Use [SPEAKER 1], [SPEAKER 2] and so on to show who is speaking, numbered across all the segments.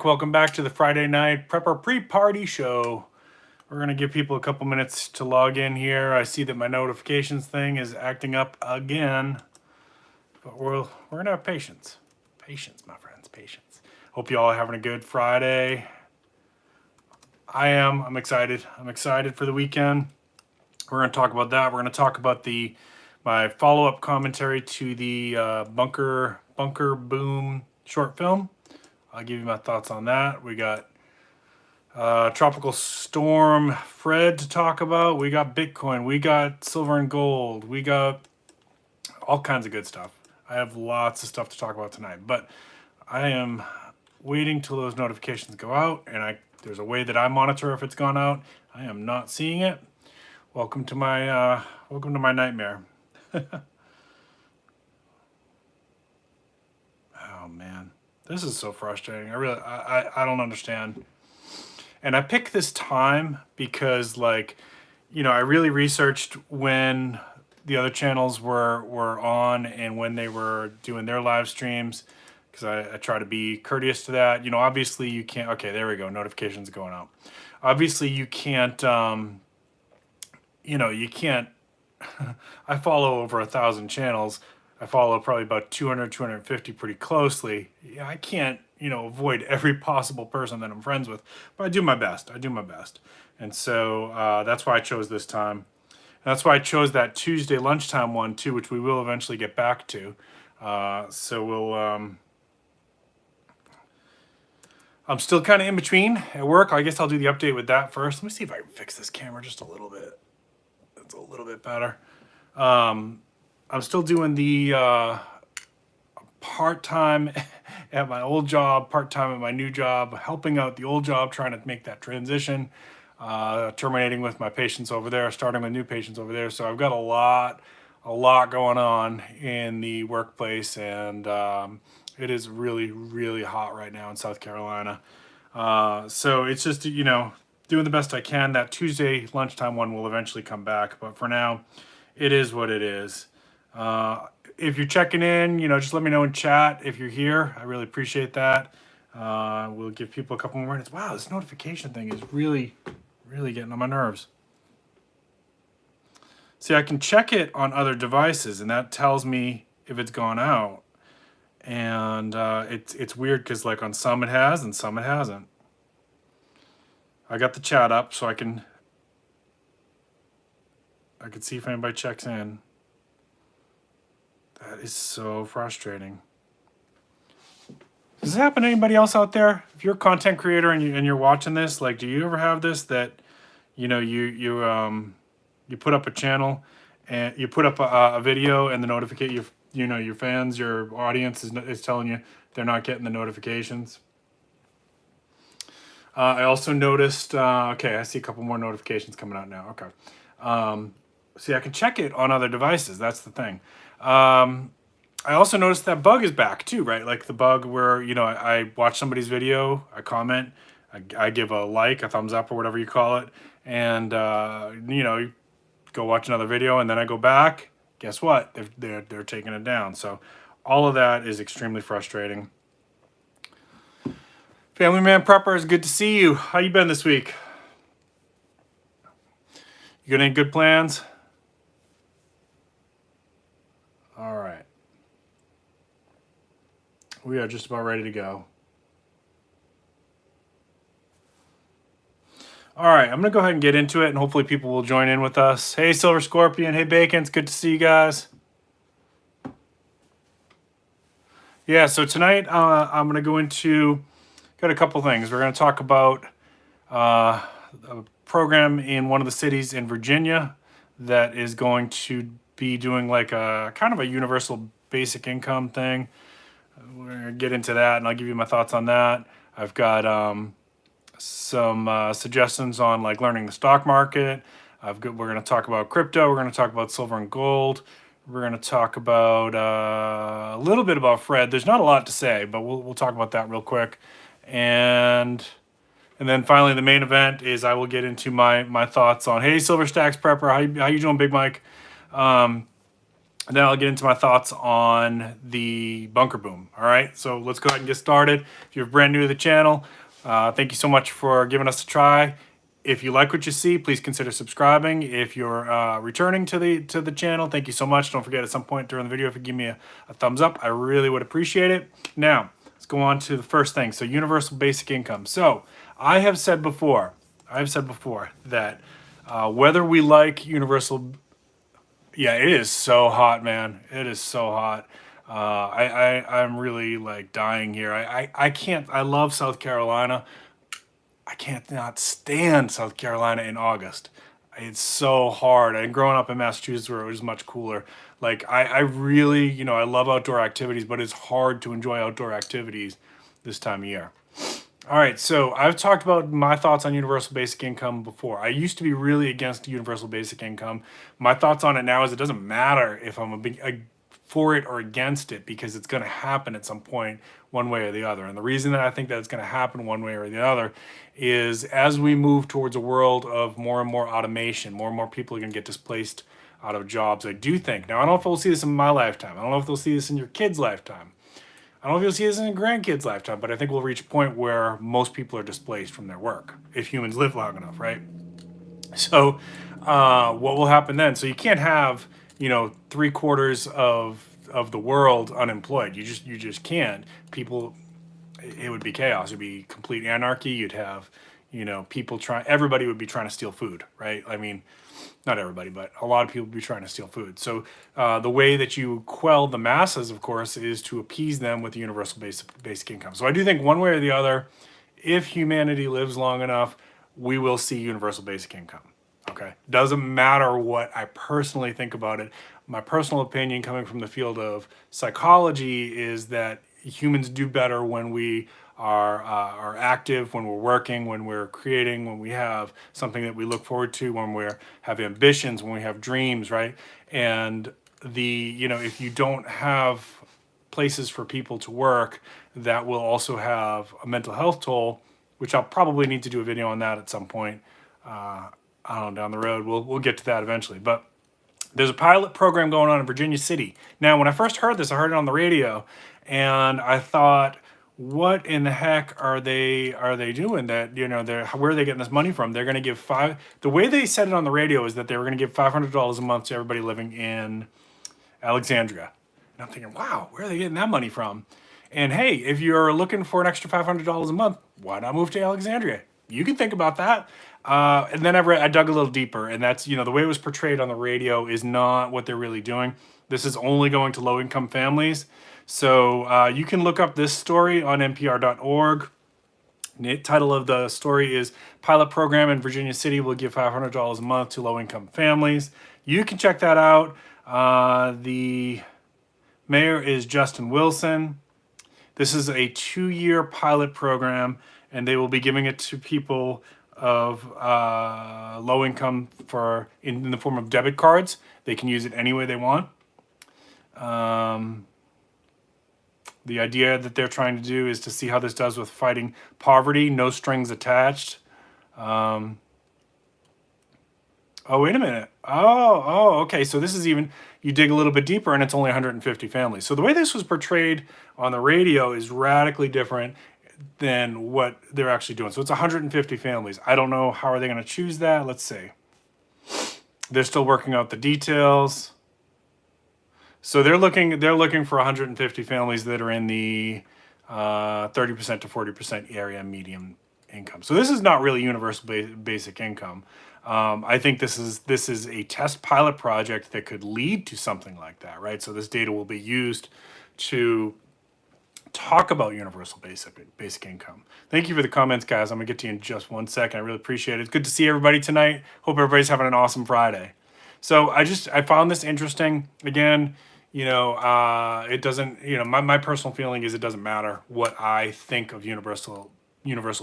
[SPEAKER 1] Welcome back to the Friday night prepper pre-party show. We're going to give people a couple minutes to log in here. I see that my notifications thing is acting up again. But we're going to have patience. Patience, my friends, patience. Hope you all are having a good Friday. I am. I'm excited. I'm excited for the weekend. We're going to talk about that. We're going to talk about my follow-up commentary to the Bunker Boom short film. I'll give you my thoughts on that. We got Tropical Storm Fred to talk about. We got Bitcoin. We got silver and gold. We got all kinds of good stuff. I have lots of stuff to talk about tonight, but I am waiting till those notifications go out, and there's a way that I monitor if it's gone out. I am not seeing it. Welcome to my nightmare. Oh man. This is so frustrating. I don't understand. And I picked this time because, like, you know, I really researched when the other channels were on and when they were doing their live streams, because I try to be courteous to that. You know, obviously you can't. Okay, there we go. Notifications going out. Obviously you can't. You know, you can't. I follow over 1,000 channels. I follow probably about 200, 250 pretty closely. Yeah, I can't, you know, avoid every possible person that I'm friends with, but I do my best. I do my best. And so that's why I chose this time. And that's why I chose that Tuesday lunchtime one too, which we will eventually get back to. So we'll, I'm still kind of in between at work. I guess I'll do the update with that first. Let me see if I can fix this camera just a little bit. It's a little bit better. I'm still doing the part-time at my old job, part-time at my new job, helping out the old job, trying to make that transition, terminating with my patients over there, starting with new patients over there. So I've got a lot going on in the workplace, and it is really, really hot right now in South Carolina. So it's just, you know, doing the best I can. That Tuesday lunchtime one will eventually come back, but for now, it is what it is. If you're checking in, you know, just let me know in chat if you're here. I really appreciate that. We'll give people a couple more minutes. Wow, this notification thing is really, really getting on my nerves. See, I can check it on other devices, and that tells me if it's gone out. And it's weird because, like, on some it has and some it hasn't. I got the chat up so I can see if anybody checks in. That is so frustrating. Does this happen to anybody else out there? If you're a content creator and you're watching this, like, do you ever have this that, you know, you put up a channel and you put up a video and the notification, you know, your fans, your audience is telling you they're not getting the notifications? I also noticed, okay, I see a couple more notifications coming out now. Okay. See, I can check it on other devices. That's the thing. I also noticed that bug is back too, right? Like the bug where, you know, I watch somebody's video, I comment, I give a like, a thumbs up, or whatever you call it. And, you know, you go watch another video and then I go back. Guess what? They're taking it down. So all of that is extremely frustrating. Family Man Prepper, it's good to see you. How you been this week? You got any good plans? All right. We are just about ready to go. All right, I'm going to go ahead and get into it, and hopefully people will join in with us. Hey, Silver Scorpion. Hey, Bacon. It's good to see you guys. Yeah, so tonight I'm going to go into... Got a couple things. We're going to talk about a program in one of the cities in Virginia that is going to be doing like a kind of a universal basic income thing. We're going to get into that, and I'll give you my thoughts on that. I've got some suggestions on like learning the stock market. We're going to talk about crypto. We're going to talk about silver and gold. We're going to talk about a little bit about Fred. There's not a lot to say, but we'll talk about that real quick. And then finally, the main event is I will get into my thoughts on, hey, SilverStacks Prepper, how you doing, Big Mike? And then I'll get into my thoughts on the bunker boom. All right, so let's go ahead and get started. If you're brand new to the channel, thank you so much for giving us a try. If you like what you see, please consider subscribing. If you're returning to the channel, thank you so much. Don't forget at some point during the video if you give me a thumbs up, I really would appreciate it. Now, let's go on to the first thing. So universal basic income. So I have said before that whether we like universal, yeah, it is so hot, man. It is so hot. I'm really like dying here. I can't. I love South Carolina. I can't not stand South Carolina in August. It's so hard. And growing up in Massachusetts where it was much cooler, like I really, you know, I love outdoor activities, but it's hard to enjoy outdoor activities this time of year. All right, so I've talked about my thoughts on universal basic income before. I used to be really against universal basic income. My thoughts on it now is it doesn't matter if I'm for it or against it, because it's going to happen at some point one way or the other. And the reason that I think that it's going to happen one way or the other is as we move towards a world of more and more automation, more and more people are going to get displaced out of jobs. I do think. Now, I don't know if we'll see this in my lifetime. I don't know if they'll see this in your kid's lifetime. I don't know if you'll see this in your grandkids' lifetime, but I think we'll reach a point where most people are displaced from their work if humans live long enough, right? So what will happen then? So you can't have, you know, 3/4 of the world unemployed. You just can't. People, it would be chaos. It'd be complete anarchy. You'd have, you know, people everybody would be trying to steal food, right? I mean, not everybody, but a lot of people would be trying to steal food. So the way that you quell the masses, of course, is to appease them with the universal basic income. So I do think one way or the other, if humanity lives long enough, we will see universal basic income. Okay, doesn't matter what I personally think about it. My personal opinion, coming from the field of psychology, is that humans do better when we are active, when we're working, when we're creating, when we have something that we look forward to, when we have ambitions, when we have dreams, right? And you know, if you don't have places for people to work, that will also have a mental health toll, which I'll probably need to do a video on that at some point. I don't know, down the road. We'll get to that eventually. But there's a pilot program going on in Virginia City. Now, when I first heard this, I heard it on the radio, and I thought, what in the heck are they doing? That, you know, where are they getting this money from? They're going to give the way they said it on the radio is that they were going to give $500 a month to everybody living in Alexandria. And I'm thinking, wow, where are they getting that money from? And hey, if you're looking for an extra $500 a month, why not move to Alexandria? You can think about that. And then I dug a little deeper, and that's, you know, the way it was portrayed on the radio is not what they're really doing. This is only going to low-income families. So you can look up this story on npr.org. The title of the story is Pilot Program in Virginia City will give $500 a month to low-income families. You can check that out. The mayor is Justin Wilson. This is a 2-year pilot program, and they will be giving it to people of low income in the form of debit cards. They can use it any way they want. The idea that they're trying to do is to see how this does with fighting poverty, no strings attached. Oh, wait a minute. Oh, okay. So this is even, you dig a little bit deeper and it's only 150 families. So the way this was portrayed on the radio is radically different than what they're actually doing. So it's 150 families. I don't know how are they going to choose that. Let's see. They're still working out the details. So they're looking for 150 families that are in the 30% to 40% area median income. So this is not really universal basic income. I think this is a test pilot project that could lead to something like that, right? So this data will be used to talk about universal basic income. Thank you for the comments, guys. I'm gonna get to you in just 1 second. I really appreciate it. It's good to see everybody tonight. Hope everybody's having an awesome Friday. So I found this interesting. Again, you know, it doesn't, you know, my personal feeling is it doesn't matter what I think of universal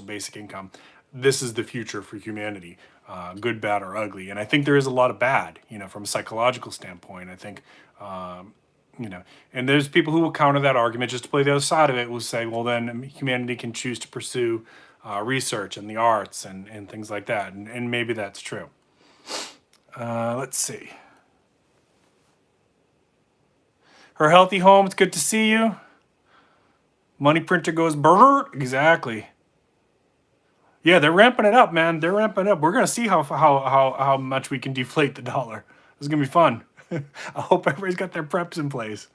[SPEAKER 1] basic income. This is the future for humanity, good, bad, or ugly. And I think there is a lot of bad, you know, from a psychological standpoint. I think, you know, and there's people who will counter that argument just to play the other side of it, will say, well, then humanity can choose to pursue research and the arts and things like that. And maybe that's true. Let's see. Her healthy home, it's good to see you. Money printer goes brrr. Exactly. Yeah, they're ramping it up, man. They're ramping it up. We're gonna see how much we can deflate the dollar. This is gonna be fun. I hope everybody's got their preps in place,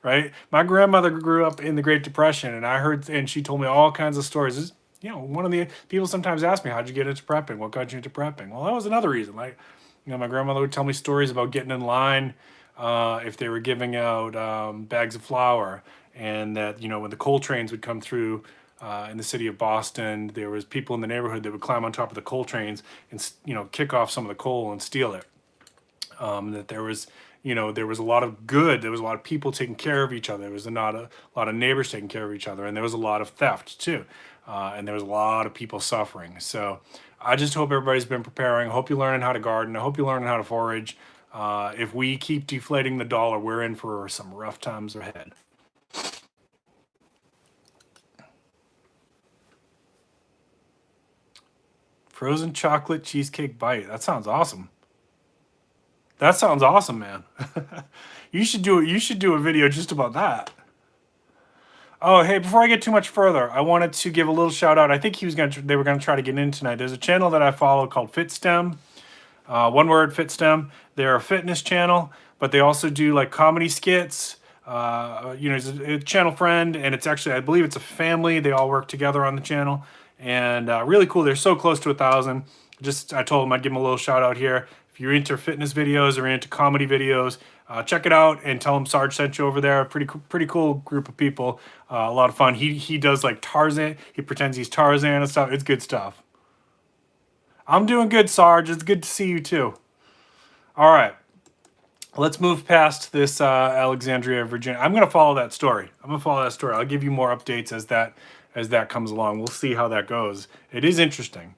[SPEAKER 1] right? My grandmother grew up in the Great Depression, and I heard, and she told me all kinds of stories. You know, one of the people sometimes ask me, "How'd you get into prepping? What got you into prepping?" Well, that was another reason. Like, you know, my grandmother would tell me stories about getting in line if they were giving out bags of flour, and that, you know, when the coal trains would come through in the city of Boston, there was people in the neighborhood that would climb on top of the coal trains and, you know, kick off some of the coal and steal it. That there was, you know, there was a lot of good. There was a lot of people taking care of each other. There was not a lot of neighbors taking care of each other, and there was a lot of theft too, and there was a lot of people suffering. So I just hope everybody's been preparing. I hope you're learning how to garden. I hope you're learning how to forage. If we keep deflating the dollar, we're in for some rough times ahead. Frozen chocolate cheesecake bite. That sounds awesome. That sounds awesome, man. You should do a video just about that. Oh, hey, before I get too much further, I wanted to give a little shout out. I think they were gonna try to get in tonight. There's a channel that I follow called FitStem. One word, FitStem. They're a fitness channel, but they also do like comedy skits. You know, it's a channel friend, and it's actually, I believe it's a family. They all work together on the channel, and really cool. They're so close to 1,000. I told them I'd give them a little shout out here. If you're into fitness videos or into comedy videos, check it out and tell them Sarge sent you over there. Pretty cool group of people. A lot of fun. He does like Tarzan. He pretends he's Tarzan and stuff. It's good stuff. I'm doing good, Sarge. It's good to see you too. All right. Let's move past this Alexandria, Virginia. I'm going to follow that story. I'll give you more updates as that comes along. We'll see how that goes. It is interesting.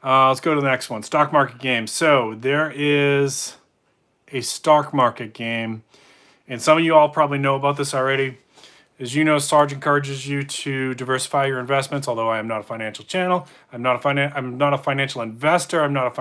[SPEAKER 1] Let's go to the next one. Stock market game. So there is a stock market game, and some of you all probably know about this already. As you know, Sarge encourages you to diversify your investments. Although I am not a financial channel, I'm not a financial investor. I'm not a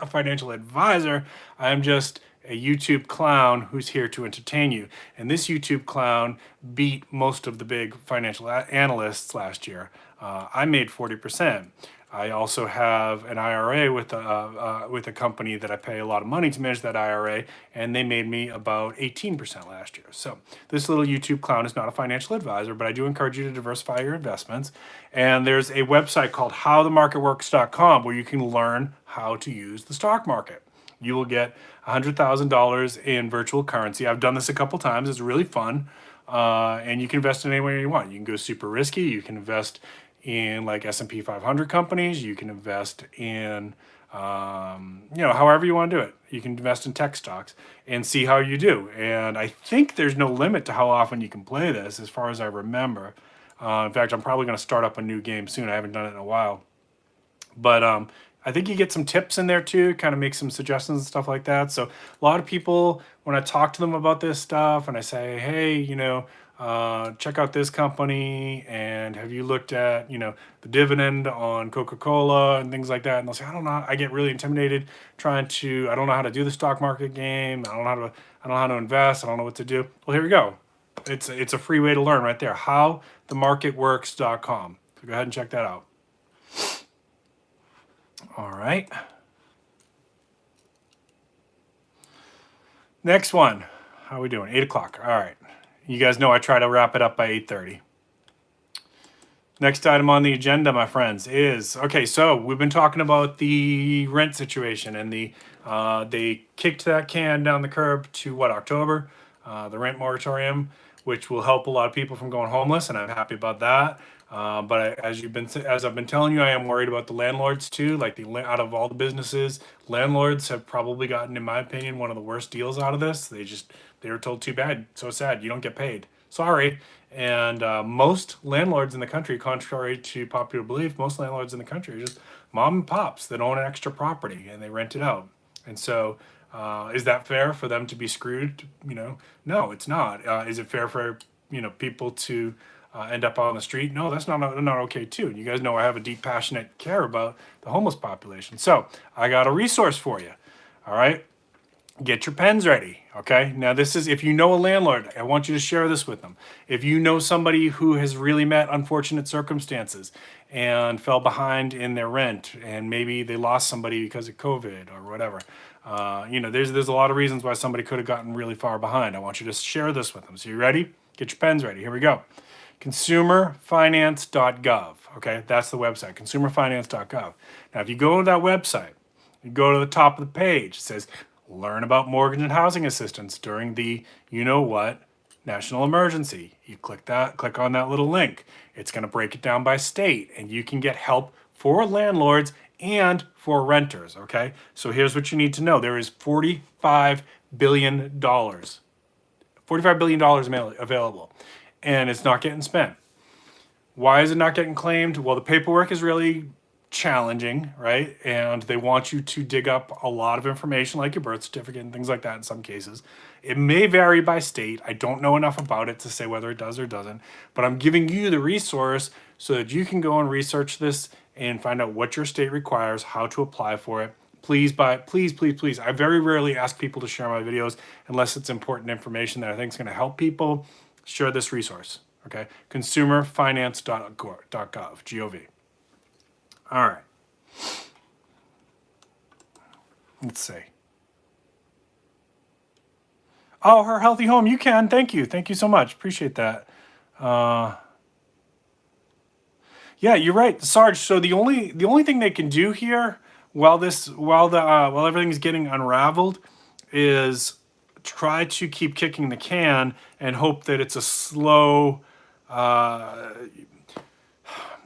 [SPEAKER 1] financial advisor. I am just a YouTube clown who's here to entertain you. And this YouTube clown beat most of the big financial analysts last year. I made 40%. I also have an IRA with a company that I pay a lot of money to manage that IRA, and they made me about 18% last year. So this little YouTube clown is not a financial advisor, but I do encourage you to diversify your investments. And there's a website called howthemarketworks.com where you can learn how to use the stock market. You will get $100,000 in virtual currency. I've done this a couple times. It's really fun, and you can invest in anywhere you want. You can go super risky. You can invest in like S&P 500 companies. You can invest in, you know, however you want to do it. You can invest in tech stocks and see how you do. And I think there's no limit to how often you can play this, as far as I remember. In fact, I'm probably going to start up a new game soon. I haven't done it in a while. But I think you get some tips in there too, kind of make some suggestions and stuff like that. So a lot of people, when I talk to them about this stuff and I say, hey, you know, check out this company, and have you looked at, you know, the dividend on Coca-Cola and things like that, and they'll say, I don't know. I get really intimidated I don't know how to do the stock market game. I don't know how to invest. I don't know what to do. Well, here we go. It's a free way to learn right there. howthemarketworks.com. So go ahead and check that out. All right. Next one. How are we doing? 8 o'clock. All right. You guys know I try to wrap it up by 8:30. Next item on the agenda, my friends, is, okay, so we've been talking about the rent situation, and they kicked that can down the curb to what, October? The rent moratorium, which will help a lot of people from going homeless, and I'm happy about that. But as I've been telling you, I am worried about the landlords too. Like, out of all the businesses, landlords have probably gotten, in my opinion, one of the worst deals out of this. They were told, too bad, so sad, you don't get paid. Sorry. And most landlords in the country, contrary to popular belief, most landlords in the country are just mom and pops that own an extra property and they rent it out. And so is that fair for them to be screwed? You know, no, it's not. Is it fair for, you know, people to end up on the street? No, that's not okay too. You guys know I have a deep, passionate care about the homeless population. So I got a resource for you. All right. Get your pens ready, okay? Now this is, if you know a landlord, I want you to share this with them. If you know somebody who has really met unfortunate circumstances and fell behind in their rent, and maybe they lost somebody because of COVID or whatever, you know, there's a lot of reasons why somebody could have gotten really far behind. I want you to share this with them. So you ready? Get your pens ready. Here we go. Consumerfinance.gov, okay? That's the website, consumerfinance.gov. Now, if you go to that website, you go to the top of the page, it says, learn about mortgage and housing assistance during the you-know-what national emergency. You click on that little link. It's going to break it down by state, and you can get help for landlords and for renters, okay? So here's what you need to know. There is $45 billion. $45 billion available, and it's not getting spent. Why is it not getting claimed? Well, the paperwork is really challenging, right? And they want you to dig up a lot of information like your birth certificate and things like that in some cases. It may vary by state. I don't know enough about it to say whether it does or doesn't, but I'm giving you the resource so that you can go and research this and find out what your state requires, how to apply for it. Please, please. I very rarely ask people to share my videos unless it's important information that I think is going to help people. Share this resource, okay? Consumerfinance.gov, G-O-V. All right. Let's see. Oh, her healthy home. You can. Thank you. Thank you so much. Appreciate that. Yeah, you're right, Sarge. So the only thing they can do here while everything's getting unraveled is try to keep kicking the can and hope that it's a slow.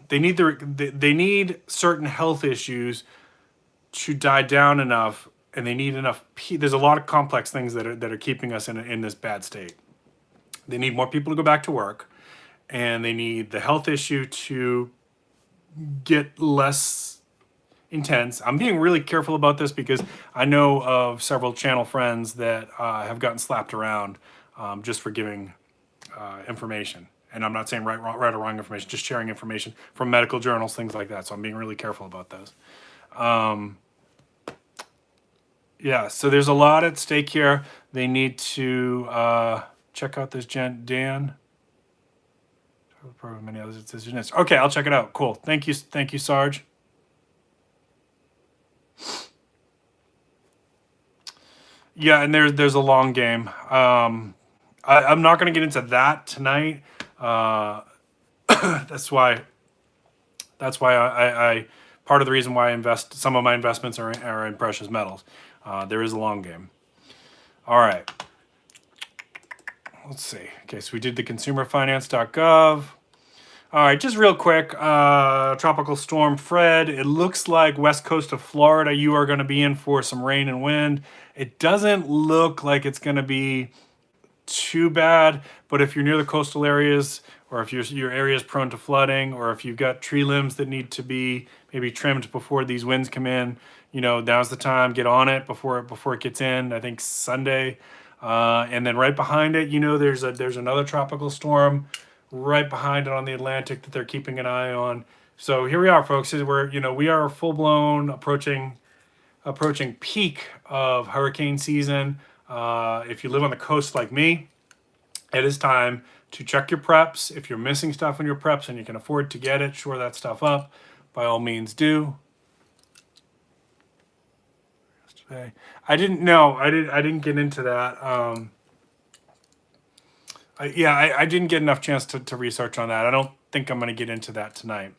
[SPEAKER 1] They need certain health issues to die down enough, and they need enough. There's a lot of complex things that are keeping us in this bad state. They need more people to go back to work, and they need the health issue to get less intense. I'm being really careful about this because I know of several channel friends that have gotten slapped around just for giving information. And I'm not saying right or wrong information, just sharing information from medical journals, things like that. So I'm being really careful about those. Yeah, so there's a lot at stake here. They need to check out this Dan. Many others. Okay, I'll check it out. Cool. Thank you, Sarge. Yeah, and there's a long game. I'm not going to get into that tonight. That's why I part of the reason why I invest, some of my investments are in precious metals. There is a long game. All right. Let's see. Okay, so we did the consumerfinance.gov. All right, just real quick. Tropical Storm Fred. It looks like west coast of Florida, you are going to be in for some rain and wind. It doesn't look like it's going to be too bad, but if you're near the coastal areas, or if your area is prone to flooding, or if you've got tree limbs that need to be maybe trimmed before these winds come in, you know, now's the time. Get on it before it gets in. I think Sunday, and then right behind it, you know, there's another tropical storm right behind it on the Atlantic that they're keeping an eye on. So here we are, folks. We are full blown approaching peak of hurricane season. If you live on the coast like me, it is time to check your preps. If you're missing stuff in your preps and you can afford to get it, shore that stuff up. By all means, do. Yesterday, I didn't get into that. I didn't get enough chance to research on that. I don't think I'm going to get into that tonight.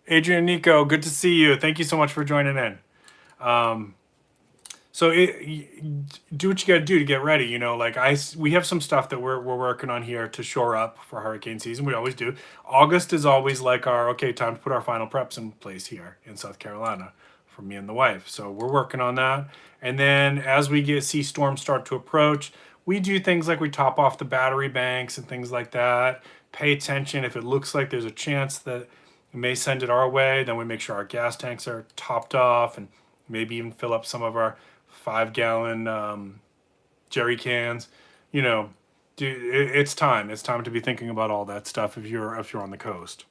[SPEAKER 1] Adrian, Nico, good to see you. Thank you so much for joining in. So do what you got to do to get ready. You know, like we have some stuff that we're working on here to shore up for hurricane season. We always do. August is always like our time to put our final preps in place here in South Carolina for me and the wife. So we're working on that. And then as we see storms start to approach, we do things like we top off the battery banks and things like that. Pay attention if it looks like there's a chance that it may send it our way. Then we make sure our gas tanks are topped off and maybe even fill up some of our 5-gallon jerry cans. You know, it's time. It's time to be thinking about all that stuff if you're on the coast.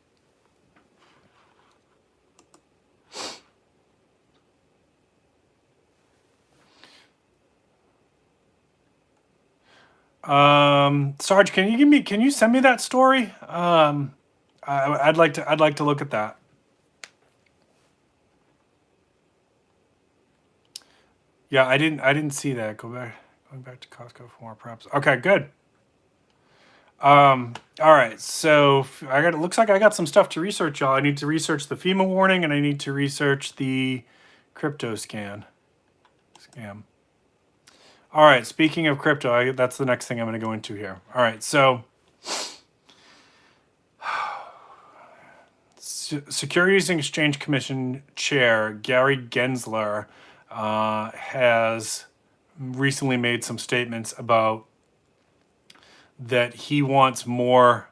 [SPEAKER 1] Sarge, can you send me that story? I'd like to look at that. Yeah, I didn't see that. Going back to Costco for more props. Okay, good. All right, so it looks like I got some stuff to research, y'all. I need to research the FEMA warning, and I need to research the crypto scam. All right, speaking of crypto, that's the next thing I'm going to go into here. All right, so Securities and Exchange Commission Chair Gary Gensler has recently made some statements about that he wants more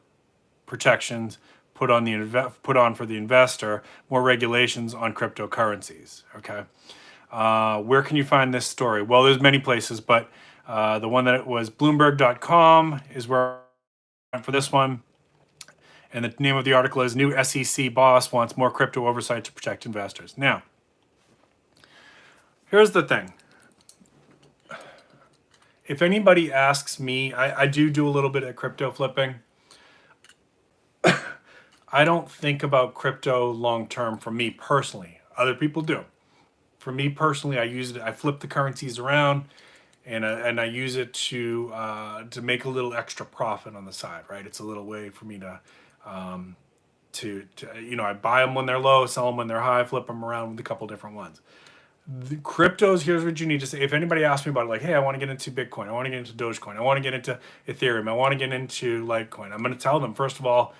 [SPEAKER 1] protections put on for the investor, more regulations on cryptocurrencies. Okay, where can you find this story? Well, there's many places, but the one that was Bloomberg.com is where I went for this one. And the name of the article is New SEC Boss Wants More Crypto Oversight to Protect Investors. Now, here's the thing. If anybody asks me, I do a little bit of crypto flipping. I don't think about crypto long term for me personally. Other people do. For me personally, I flip the currencies around, and I use it to make a little extra profit on the side, right? It's a little way for me to I buy them when they're low, sell them when they're high, flip them around with a couple different ones. The cryptos, here's what you need to say. If anybody asks me about it, like, hey, I want to get into Bitcoin, I want to get into Dogecoin, I want to get into Ethereum, I want to get into Litecoin, I'm going to tell them, first of all,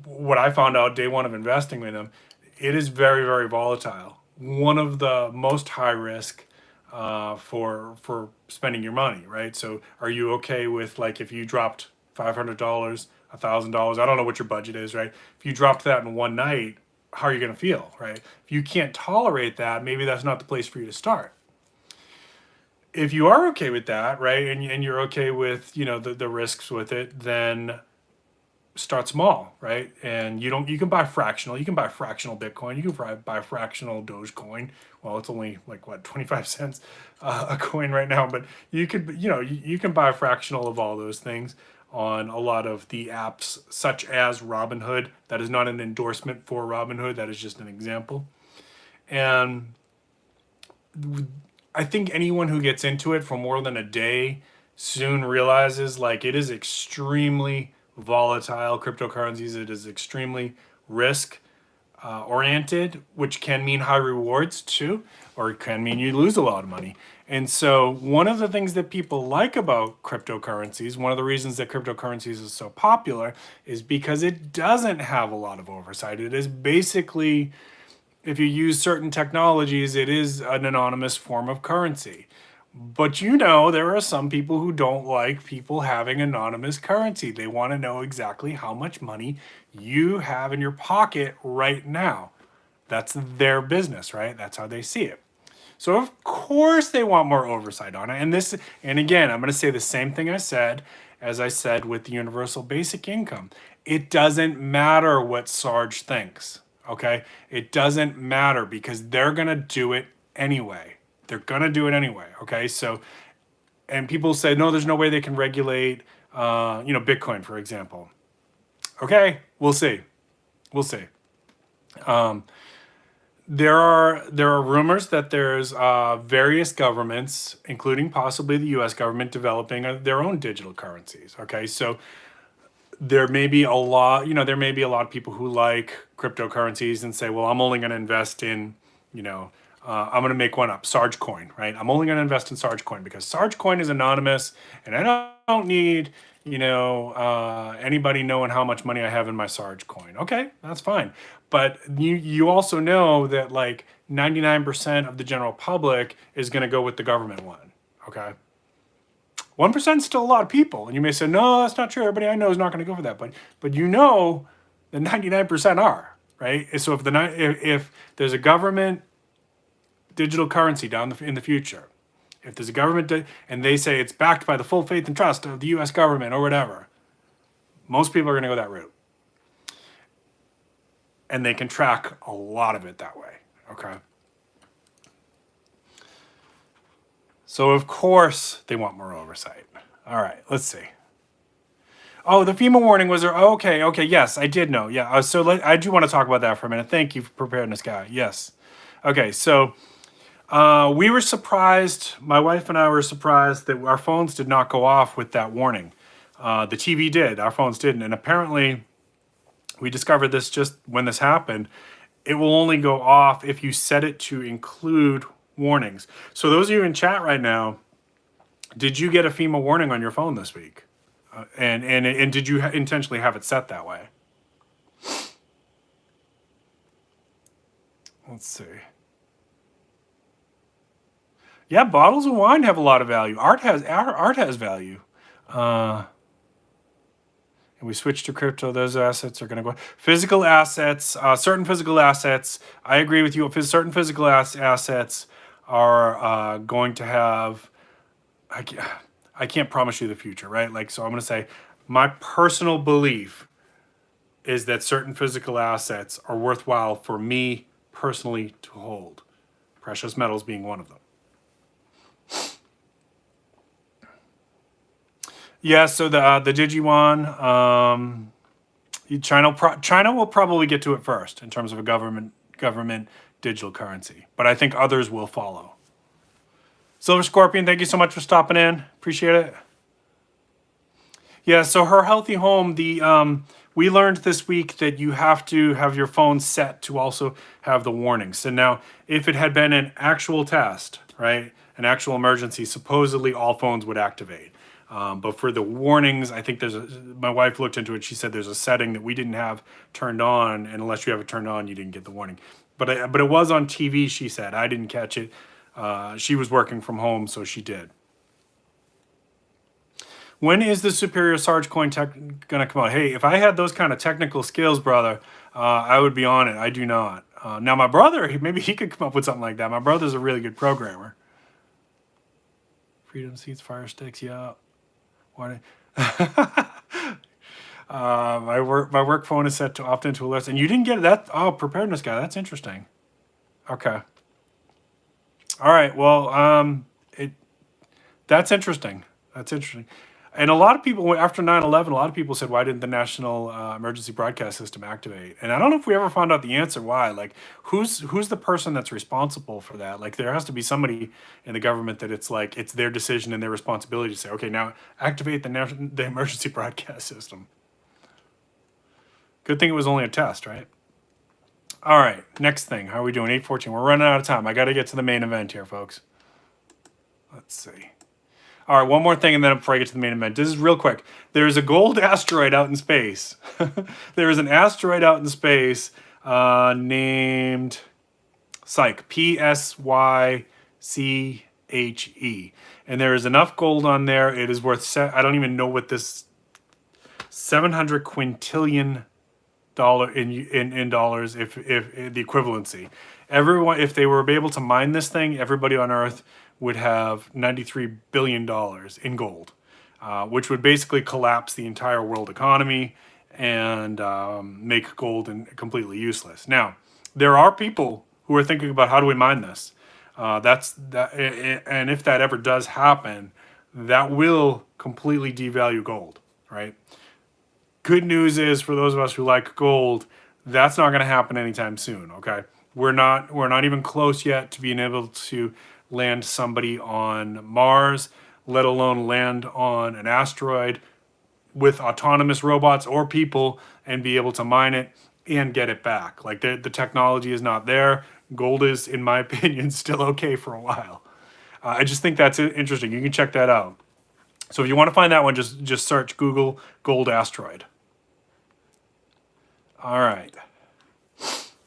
[SPEAKER 1] what I found out day one of investing with them, it is very, very volatile. One of the most high risk for spending your money, right? So are you okay with, like, if you dropped $500, $1,000, I don't know what your budget is, right? If you dropped that in one night, how are you going to feel, right? If you can't tolerate that, maybe that's not the place for you to start. If you are okay with that, right, and you're okay with, the risks with it, then start small, right? And you can buy fractional. You can buy fractional Bitcoin. You can buy fractional Dogecoin. Well, it's only like what, 25 cents a coin right now, but you could, you can buy fractional of all those things on a lot of the apps, such as Robinhood. That is not an endorsement for Robinhood. That is just an example. And I think anyone who gets into it for more than a day soon realizes, like, it is extremely volatile. Cryptocurrencies, it is extremely risk oriented, which can mean high rewards too, or it can mean you lose a lot of money. And so one of the things that people like about cryptocurrencies, one of the reasons that cryptocurrencies is so popular, is because it doesn't have a lot of oversight. It is basically, if you use certain technologies, it is an anonymous form of currency. But there are some people who don't like people having anonymous currency. They want to know exactly how much money you have in your pocket right now. That's their business, right? That's how they see it. So of course they want more oversight on it. And again, I'm going to say the same thing as I said with the universal basic income. It doesn't matter what Sarge thinks, okay? It doesn't matter, because they're going to do it anyway. They're going to do it anyway, okay? So, and people say, no, there's no way they can regulate, Bitcoin, for example. Okay, we'll see. We'll see. There are rumors that there's various governments, including possibly the U.S. government, developing their own digital currencies. Okay, so there may be a lot of people who like cryptocurrencies and say, well, I'm only going to invest in, I'm going to make one up, Sarge coin, right? I'm only going to invest in Sarge coin because Sarge coin is anonymous, and I don't need, anybody knowing how much money I have in my Sarge coin. Okay, that's fine. But you also know that like 99% of the general public is going to go with the government one. Okay. 1% is still a lot of people. And you may say, no, that's not true. Everybody I know is not going to go for that. But the 99% are, right? So if there's a government digital currency in the future, if there's a government and they say it's backed by the full faith and trust of the U.S. government or whatever, most people are going to go that route. And they can track a lot of it that way, okay? So of course they want more oversight, All right, let's see. Oh, the FEMA warning was there. Oh, okay, yes, I did know. Yeah, I do want to talk about that for a minute. Thank you, preparedness guy. Yes. Okay, so we were surprised. My wife and I were surprised that our phones did not go off with that warning. The TV did. Our phones didn't, and apparently, we discovered this just when this happened. It will only go off if you set it to include warnings. So those of you in chat right now, did you get a FEMA warning on your phone this week? And did you intentionally have it set that way? Let's see. Yeah, bottles of wine have a lot of value. Art has value. And we switch to crypto. Those assets are going to go. Physical assets, certain physical assets. I agree with you. Certain physical assets are going to have. I can't promise you the future, right? Like, so I'm going to say my personal belief is that certain physical assets are worthwhile for me personally to hold. Precious metals being one of them. Yeah, so the Digiyuan, China will probably get to it first in terms of a government digital currency, but I think others will follow. Silver Scorpion, thank you so much for stopping in. Appreciate it. Yeah, so her healthy home, we learned this week that you have to have your phone set to also have the warnings. So now, if it had been an actual test, right, an actual emergency, supposedly all phones would activate. But for the warnings, I think my wife looked into it. She said there's a setting that we didn't have turned on, and unless you have it turned on, you didn't get the warning. But it was on TV, she said. I didn't catch it. She was working from home, so she did. When is the superior Sarge coin gonna come out? Hey, if I had those kind of technical skills, brother, I would be on it. I do not. Now, my brother, maybe he could come up with something like that. My brother's a really good programmer. Freedom Seeds, Fire Sticks, yeah. What? My work phone is set to opt into alerts, and you didn't get that. Oh, preparedness guy, that's interesting. Okay. All right. Well, that's interesting. That's interesting. And a lot of people, after 9/11, a lot of people said, why didn't the National Emergency Broadcast System activate? And I don't know if we ever found out the answer why. Like, who's the person that's responsible for that? Like, there has to be somebody in the government that it's like, it's their decision and their responsibility to say, okay, now activate the Emergency Broadcast System. Good thing it was only a test, right? All right, next thing. How are we doing? 8:14. We're running out of time. I got to get to the main event here, folks. Let's see. All right, one more thing, and then before I get to the main event, this is real quick. There is a gold asteroid out in space. There is an asteroid out in space named Psyche, Psyche, and there is enough gold on there. It is worth. I don't even know what this 700 quintillion in dollars, if the equivalency. Everyone, if they were able to mine this thing, everybody on Earth would have $93 billion in gold, which would basically collapse the entire world economy and make gold completely useless. Now, there are people who are thinking about how do we mine this. And if that ever does happen, that will completely devalue gold, right? Good news is, for those of us who like gold, that's not going to happen anytime soon, okay? We're not even close yet to being able to land somebody on Mars, let alone land on an asteroid with autonomous robots or people and be able to mine it and get it back. Like, the technology is not there. Gold is, in my opinion, still okay for a while. I just think that's interesting. You can check that out. So if you want to find that one, just search Google gold asteroid. All right.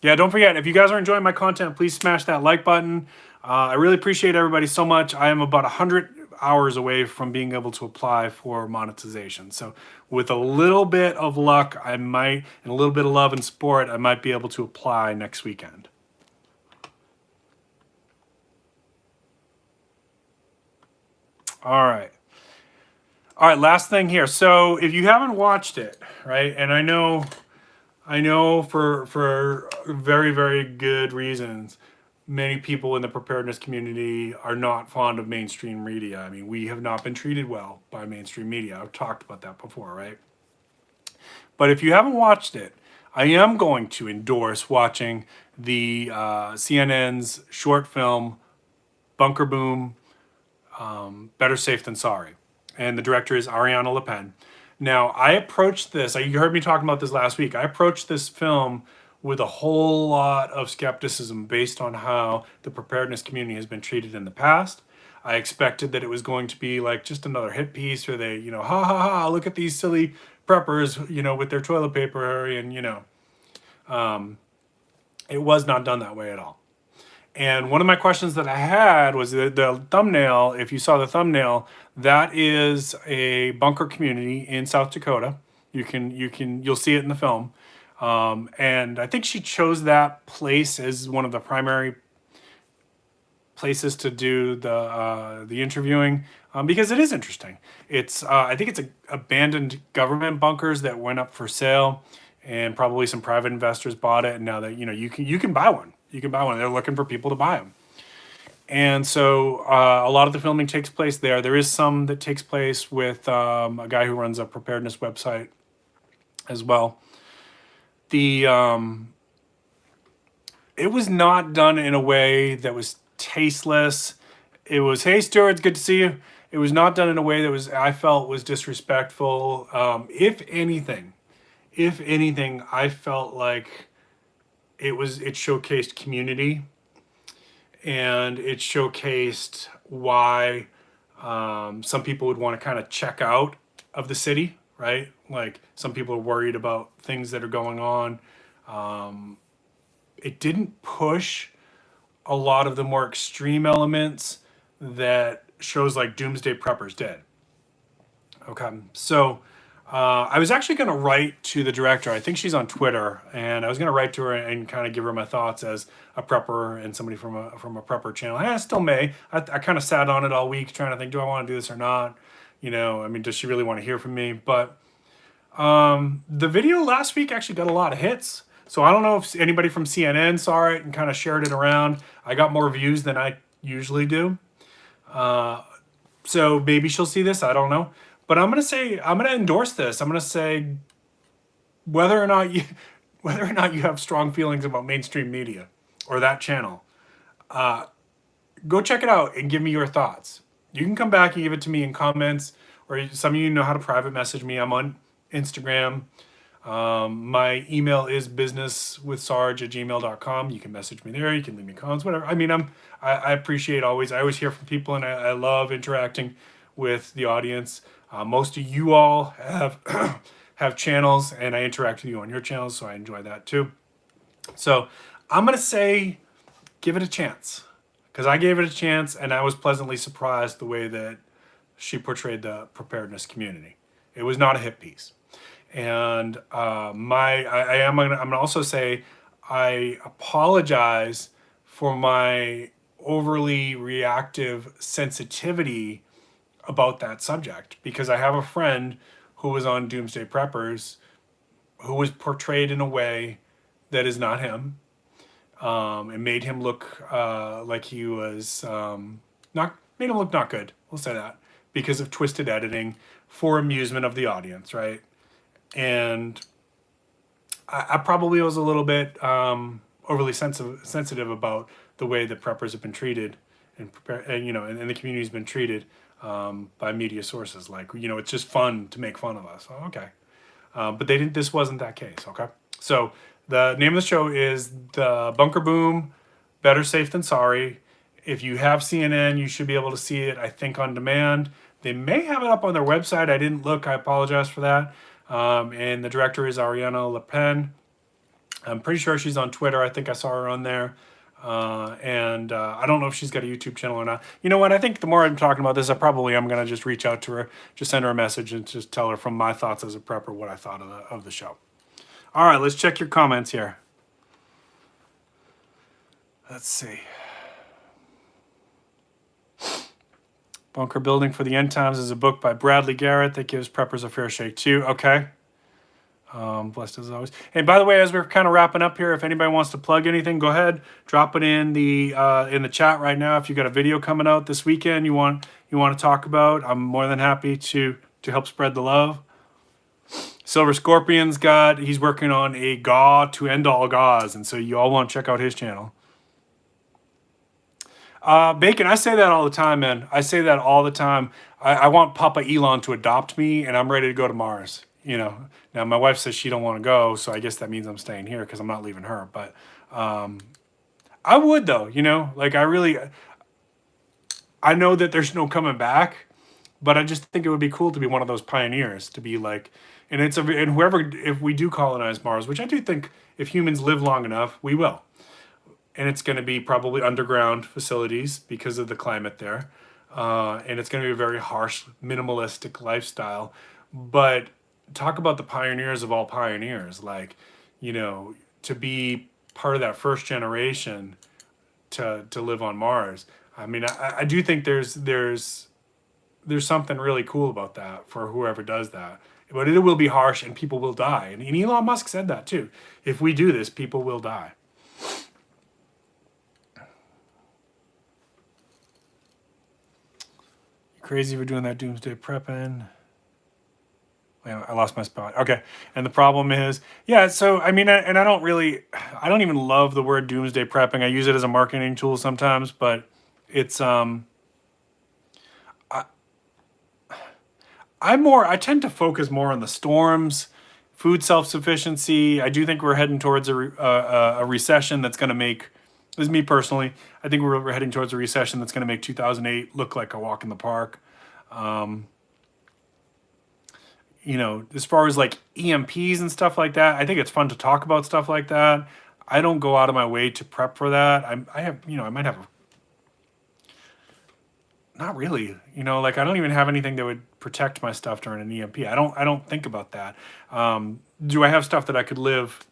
[SPEAKER 1] Yeah, don't forget, if you guys are enjoying my content, please smash that like button. I really appreciate everybody so much. I am about 100 hours away from being able to apply for monetization. So with a little bit of luck, and a little bit of love and support, I might be able to apply next weekend. All right. All right, last thing here. So if you haven't watched it, right, and I know for very, very good reasons, many people in the preparedness community are not fond of mainstream media. I mean, we have not been treated well by mainstream media. I've talked about that before, right? But if you haven't watched it, I am going to endorse watching the CNN's short film, Bunker Boom, Better Safe Than Sorry. And the director is Ariana Le Pen. Now, I approached this, you heard me talking about this last week. I approached this film with a whole lot of skepticism based on how the preparedness community has been treated in the past. I expected that it was going to be like just another hit piece where they, you know, ha ha ha, look at these silly preppers, you know, with their toilet paper, and, you know, it was not done that way at all. And one of my questions that I had was the thumbnail. If you saw the thumbnail, that is a bunker community in South Dakota. You'll see it in the film. And I think she chose that place as one of the primary places to do the interviewing, because it is interesting. It's I think it's abandoned government bunkers that went up for sale, and probably some private investors bought it. And now that, you know, you can buy one. You can buy one. They're looking for people to buy them. And so a lot of the filming takes place there. There is some that takes place with a guy who runs a preparedness website as well. It was not done in a way that was tasteless. It was, hey, Stuart, it's good to see you. It was not done in a way that I felt was disrespectful. If anything, I felt like it showcased community, and it showcased why some people would want to kind of check out of the city, right? Like, some people are worried about things that are going on. It didn't push a lot of the more extreme elements that shows like Doomsday Preppers did. Okay, so I was actually going to write to the director. I think she's on Twitter, and I was going to write to her and kind of give her my thoughts as a prepper and somebody from a prepper channel. And I still may. I kind of sat on it all week trying to think, do I want to do this or not? You know, I mean, does she really want to hear from me? But the video last week actually got a lot of hits. So I don't know if anybody from CNN saw it and kind of shared it around. I got more views than I usually do. So maybe she'll see this. I don't know. But I'm going to endorse this. I'm going to say whether or not you have strong feelings about mainstream media or that channel, go check it out and give me your thoughts. You can come back and give it to me in comments, or some of you know how to private message me. I'm on Instagram. My email is businesswithsarge@gmail.com. You can message me there. You can leave me comments, whatever. I mean, I appreciate I always hear from people, and I love interacting with the audience. Most of you all have have channels, and I interact with you on your channels, so I enjoy that too. So I'm going to say give it a chance, because I gave it a chance, and I was pleasantly surprised the way that she portrayed the preparedness community. It was not a hit piece. And I'm gonna also say I apologize for my overly reactive sensitivity about that subject, because I have a friend who was on Doomsday Preppers who was portrayed in a way that is not him. It made him look like he was made him look not good. We'll say that, because of twisted editing for amusement of the audience, right? And I probably was a little bit overly sensitive about the way that preppers have been treated, and the community's been treated by media sources. Like, you know, it's just fun to make fun of us. Oh, okay, but they didn't. This wasn't that case. Okay, so the name of the show is the Bunker Boom, Better Safe Than Sorry. If you have CNN, you should be able to see it, I think, on demand. They may have it up on their website. I didn't look. I apologize for that. And the director is Ariana Le Pen. I'm pretty sure she's on Twitter. I think I saw her on there. And I don't know if she's got a YouTube channel or not. You know what? I think the more I'm talking about this, I'm going to just reach out to her, just send her a message and just tell her from my thoughts as a prepper what I thought of the show. All right, let's check your comments here. Let's see. Bunker Building for the End Times is a book by Bradley Garrett that gives preppers a fair shake too. Okay. Blessed as always. Hey, by the way, as we're kind of wrapping up here, if anybody wants to plug anything, go ahead, drop it in the chat right now. If you got a video coming out this weekend you want to talk about, I'm more than happy to help spread the love. Silver Scorpion's he's working on a GAW to end all GAWs, and so you all want to check out his channel. Bacon, I say that all the time, man. I say that all the time. I want Papa Elon to adopt me, and I'm ready to go to Mars. You know, now my wife says she don't want to go, so I guess that means I'm staying here because I'm not leaving her. But I would, though. You know, like I know that there's no coming back, but I just think it would be cool to be one of those pioneers, to be like, and if we do colonize Mars, which I do think if humans live long enough, we will. And it's going to be probably underground facilities because of the climate there. And it's going to be a very harsh, minimalistic lifestyle. But talk about the pioneers of all pioneers. Like, you know, to be part of that first generation to live on Mars. I mean, I do think there's something really cool about that for whoever does that. But it will be harsh and people will die. And Elon Musk said that too. If we do this, people will die. Crazy for doing that Doomsday prepping. I lost my spot. Okay. And the problem is, yeah, so I mean, and I don't even love the word Doomsday prepping. I use it as a marketing tool sometimes, but it's I tend to focus more on the storms, food self-sufficiency. I do think we're heading towards a recession that's going to make, this is me personally, I think we're heading towards a recession that's going to make 2008 look like a walk in the park. You know, as far as like EMPs and stuff like that, I think it's fun to talk about stuff like that. I don't go out of my way to prep for that. I have, you know, I might have, not really, you know, like I don't even have anything that would protect my stuff during an EMP. I don't think about that. Do I have stuff that I could live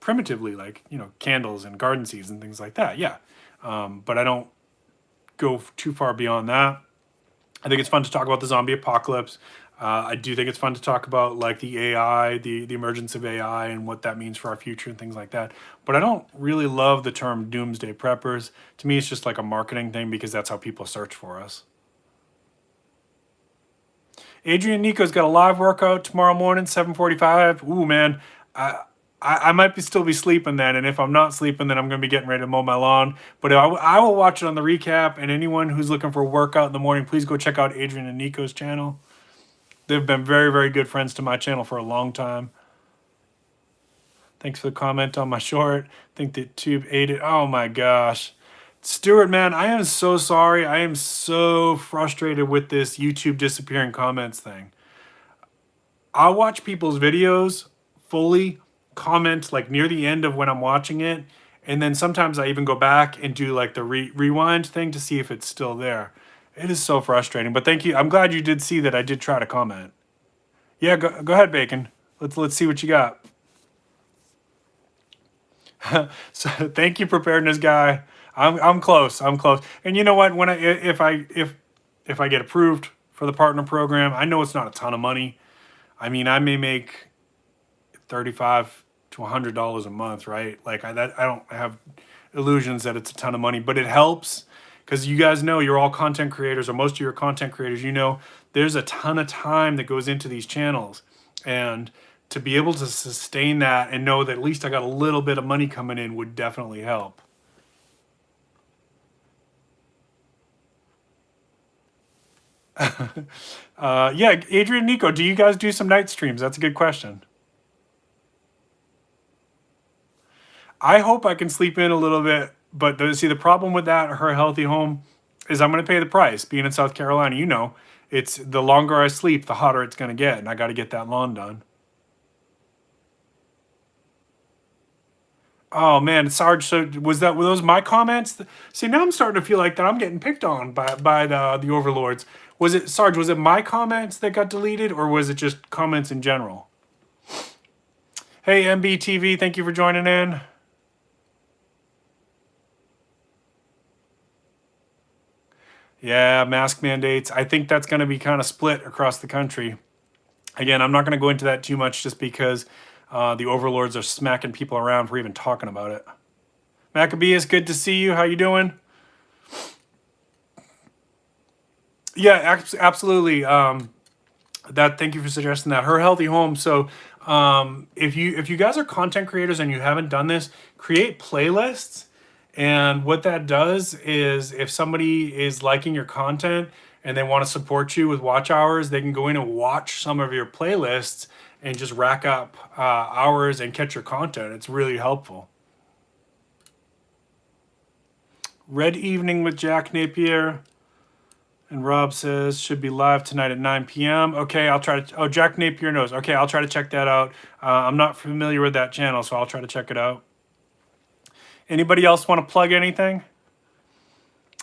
[SPEAKER 1] primitively, like, you know, candles and garden seeds and things like that? Yeah. But I don't go too far beyond that. I think it's fun to talk about the zombie apocalypse. I do think it's fun to talk about like the AI, the emergence of AI and what that means for our future and things like that. But I don't really love the term doomsday preppers. To me, it's just like a marketing thing because that's how people search for us. Adrian Nico's got a live workout tomorrow morning, 7:45. Ooh, man. I might still be sleeping then, and if I'm not sleeping, then I'm going to be getting ready to mow my lawn. But I will watch it on the recap, and anyone who's looking for a workout in the morning, please go check out Adrian and Nico's channel. They've been very, very good friends to my channel for a long time. Thanks for the comment on my short. I think the tube ate it. Oh my gosh. Stuart, man, I am so sorry. I am so frustrated with this YouTube disappearing comments thing. I'll watch people's videos fully, comment like near the end of when I'm watching it, and then sometimes I even go back and do like the rewind thing to see if it's still there. It is so frustrating, but thank you. I'm glad you did see that I did try to comment. Yeah, go ahead, Bacon. Let's see what you got. So thank you, Preparedness guy. I'm close. I'm close. And you know what? When if I get approved for the partner program, I know it's not a ton of money. I mean, I may make $35 to $100 a month, right? Like I don't have illusions that it's a ton of money, but it helps because you guys know you're all content creators, or most of your content creators. You know, there's a ton of time that goes into these channels, and to be able to sustain that and know that at least I got a little bit of money coming in would definitely help. Yeah, Adrian, Nico, do you guys do some night streams? That's a good question. I hope I can sleep in a little bit, but the problem with that, her healthy home, is I'm going to pay the price. Being in South Carolina, you know, it's the longer I sleep, the hotter it's going to get, and I got to get that lawn done. Oh man, Sarge, so were those my comments? See, now I'm starting to feel like that I'm getting picked on by the overlords. Was it, Sarge, was it my comments that got deleted, or was it just comments in general? Hey, MBTV, thank you for joining in. Yeah, mask mandates. I think that's going to be kind of split across the country. Again, I'm not going to go into that too much just because the overlords are smacking people around for even talking about it. Maccabeus, good to see you. How you doing? Yeah, absolutely. Thank you for suggesting that. Her Healthy Home. So if you guys are content creators and you haven't done this, create playlists. And what that does is if somebody is liking your content and they want to support you with watch hours, they can go in and watch some of your playlists and just rack up hours and catch your content. It's really helpful. Red Evening with Jack Napier. And Rob says, should be live tonight at 9 p.m. Okay, I'll try to, oh, Jack Napier knows. Okay, I'll try to check that out. I'm not familiar with that channel, so I'll try to check it out. Anybody else want to plug anything?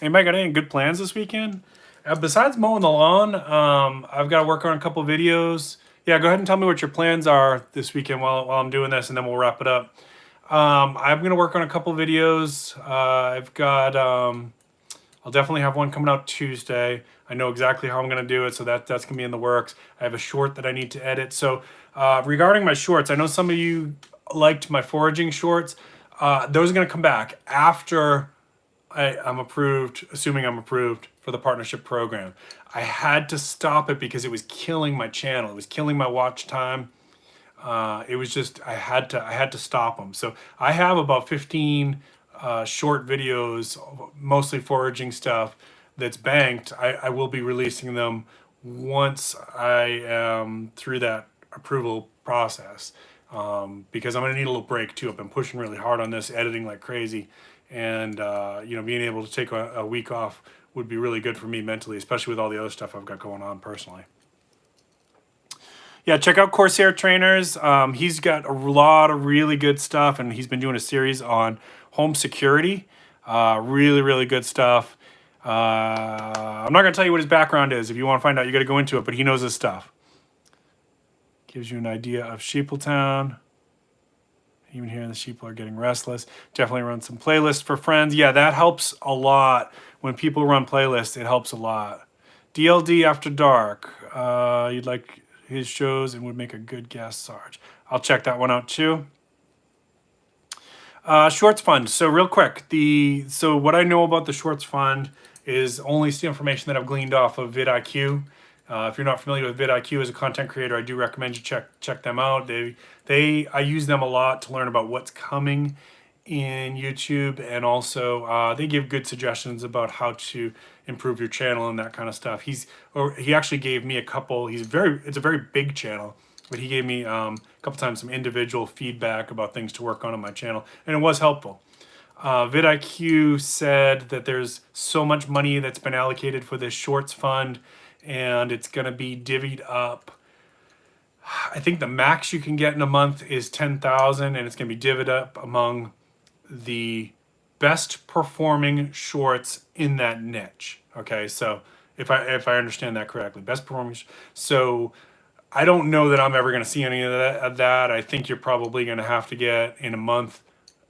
[SPEAKER 1] Anybody got any good plans this weekend? Besides mowing the lawn, I've got to work on a couple videos. Yeah, go ahead and tell me what your plans are this weekend while I'm doing this, and then we'll wrap it up. I'm going to work on a couple videos. I've got... I'll definitely have one coming out Tuesday. I know exactly how I'm going to do it, so that's going to be in the works. I have a short that I need to edit. So regarding my shorts, I know some of you liked my foraging shorts. Those are going to come back after I'm approved, assuming I'm approved for the partnership program. I had to stop it because it was killing my channel. It was killing my watch time. It was just, I had to stop them. So I have about 15 short videos, mostly foraging stuff, that's banked. I will be releasing them once I am through that approval process, because I'm gonna need a little break too. I've been pushing really hard on this, editing like crazy, and you know, being able to take a week off would be really good for me mentally, especially with all the other stuff I've got going on personally. Yeah, check out Corsair Trainers. He's got a lot of really good stuff, and he's been doing a series on home security. Really, really good stuff. I'm not going to tell you what his background is. If you want to find out, you got to go into it, but he knows his stuff. Gives you an idea of Sheepletown. Even here, the sheeple are getting restless. Definitely run some playlists for friends. Yeah, that helps a lot. When people run playlists, it helps a lot. DLD After Dark. You'd like his shows and would make a good guest, Sarge. I'll check that one out too. Shorts Fund. So real quick, so what I know about the Shorts Fund is only the information that I've gleaned off of vidIQ. If you're not familiar with vidIQ as a content creator, I do recommend you check them out. I use them a lot to learn about what's coming in YouTube, and also they give good suggestions about how to improve your channel and that kind of stuff. He actually gave me a couple. It's a very big channel, but he gave me a couple times some individual feedback about things to work on my channel, and it was helpful. vidIQ said that there's so much money that's been allocated for this Shorts Fund, and it's going to be divvied up. I think the max you can get in a month is 10,000, and it's going to be divvied up among the best performing shorts in that niche. Okay, so if I understand that correctly, best performing. So I don't know that I'm ever going to see any of that. I think you're probably going to have to get in a month.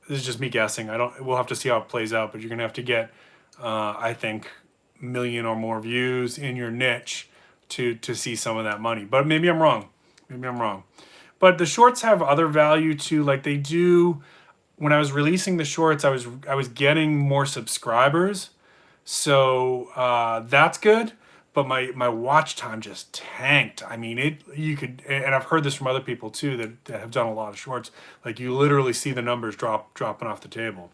[SPEAKER 1] This is just me guessing. We'll have to see how it plays out, but you're going to have to get, I think, million or more views in your niche to see some of that money. But maybe I'm wrong. Maybe I'm wrong. But the shorts have other value too. Like they do. When I was releasing the shorts, I was getting more subscribers, so that's good. But my watch time just tanked. I mean, you could, and I've heard this from other people too that have done a lot of shorts. Like you literally see the numbers dropping off the table.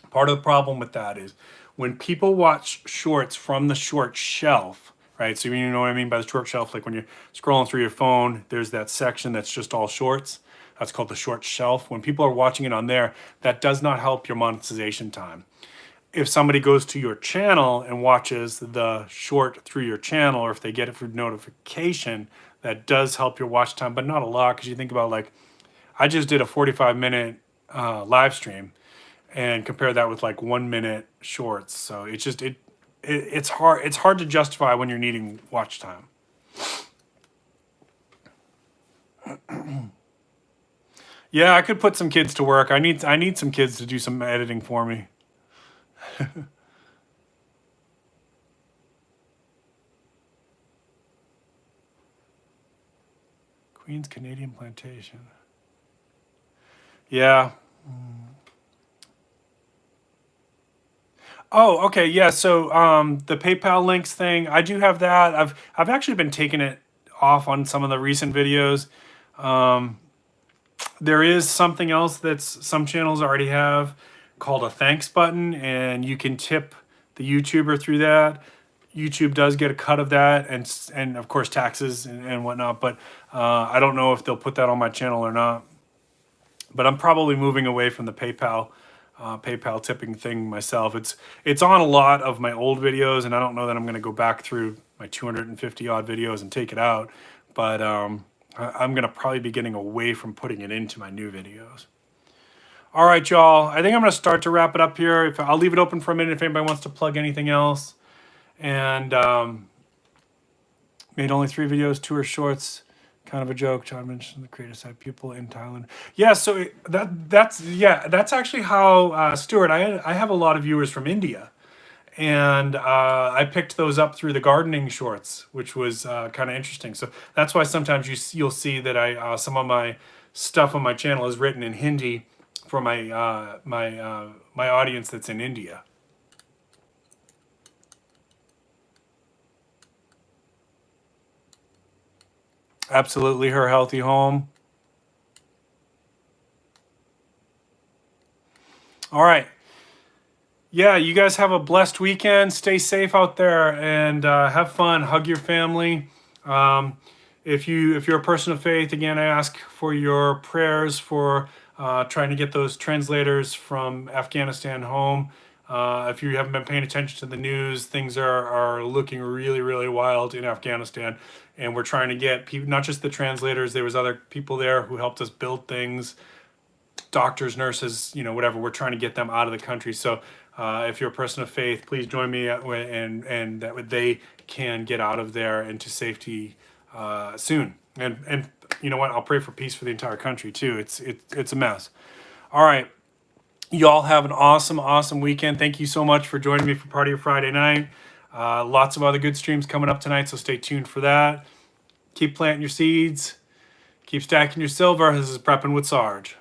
[SPEAKER 1] Part of the problem with that is when people watch shorts from the short shelf, right? So you know what I mean by the short shelf. Like when you're scrolling through your phone, there's that section that's just all shorts. That's called the short shelf. When people are watching it on there, that does not help your monetization time. If somebody goes to your channel and watches the short through your channel, or if they get it through notification, that does help your watch time, but not a lot. Because you think about, like, I just did a 45-minute live stream and compare that with like 1 minute shorts. So it's just, it's hard to justify when you're needing watch time. Yeah, I could put some kids to work. I need some kids to do some editing for me. Queen's Canadian Plantation. Yeah. Oh, okay. Yeah. So the PayPal links thing, I do have that. I've actually been taking it off on some of the recent videos. There is something else that's some channels already have called a thanks button, and you can tip the YouTuber through that. YouTube does get a cut of that, and of course taxes and whatnot. But I don't know if they'll put that on my channel or not. But I'm probably moving away from the PayPal tipping thing myself. It's on a lot of my old videos, and I don't know that I'm going to go back through my 250 odd videos and take it out. But I'm going to probably be getting away from putting it into my new videos. All right, y'all. I think I'm going to start to wrap it up here. I'll leave it open for a minute if anybody wants to plug anything else. And made only 3 videos, 2 are shorts. Kind of a joke. John mentioned the creative side people in Thailand. Yeah, so that's actually how Stuart. I have a lot of viewers from India, and I picked those up through the gardening shorts, which was kind of interesting. So that's why sometimes you'll see that some of my stuff on my channel is written in Hindi for my my audience that's in India. Absolutely, her healthy home. All right. Yeah, you guys have a blessed weekend. Stay safe out there and have fun. Hug your family. If you're a person of faith, again, I ask for your prayers for trying to get those translators from Afghanistan home. If you haven't been paying attention to the news, things are looking really, really wild in Afghanistan. And we're trying to get people, not just the translators, there was other people there who helped us build things, doctors, nurses, whatever. We're trying to get them out of the country. So if you're a person of faith, please join me and that they can get out of there into safety soon. And you know what? I'll pray for peace for the entire country too. It's a mess. All right. Y'all have an awesome, awesome weekend. Thank you so much for joining me for Party of Friday night. Lots of other good streams coming up tonight, so stay tuned for that. Keep planting your seeds. Keep stacking your silver. This is Prepping with Sarge.